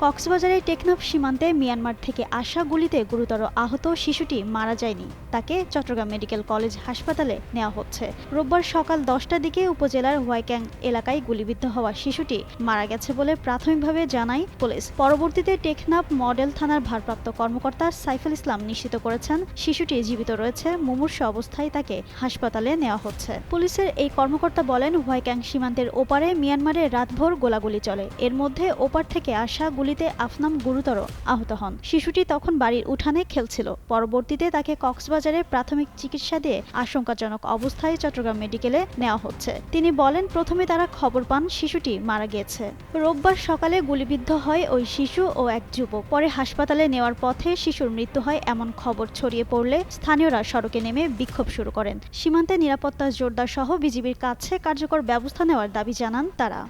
কক্সবাজারের টেকনাফ সীমান্তে মিয়ানমার থেকে আসা গুলিতে গুরুতর আহত শিশুটি মারা যায়নি, তাকে চট্টগ্রাম মেডিকেল কলেজ হাসপাতালে নেওয়া হচ্ছে। রোববার সকাল 10টার দিকে উপজেলার হোয়াইক্যাং এলাকায় গুলিবিদ্ধ হওয়া শিশুটি মারা গেছে বলে প্রাথমিকভাবে জানায় পুলিশ। পরবর্তীতে টেকনাফ মডেল থানার ভারপ্রাপ্ত কর্মকর্তা সাইফুল ইসলাম নিশ্চিত করেছেন শিশুটি জীবিত রয়েছে, মুমূর্ষু অবস্থায় তাকে হাসপাতালে নেওয়া হচ্ছে। পুলিশের এই কর্মকর্তা বলেন, হোয়াইক্যাং সীমান্তের ওপারে মিয়ানমারে রাতভর গোলাগুলি চলে। এর মধ্যে ওপার থেকে আসা গুলিতে আফনাম গুরুতর আহত হন। শিশুটি তখন বাড়ির উঠানে খেলছিল। পরবর্তীতে তাকে কক্সবাজারে প্রাথমিক চিকিৎসা দিয়ে আশঙ্কাজনক অবস্থায় চট্টগ্রাম মেডিকেলে নেওয়া হচ্ছে। তিনি বলেন, প্রথমে তারা খবর পান শিশুটি মারা গিয়েছে। রোববার সকালে গুলিবিদ্ধ হয় ওই শিশু ও এক যুবক। পরে হাসপাতালে নেওয়ার পথে শিশুর মৃত্যু হয় এমন খবর ছড়িয়ে পড়লে স্থানীয়রা সড়কে নেমে বিক্ষোভ শুরু করেন। সীমান্তে নিরাপত্তা জোরদার সহ বিজিবির কাছে কার্যকর ব্যবস্থা নেওয়ার দাবি জানান তারা।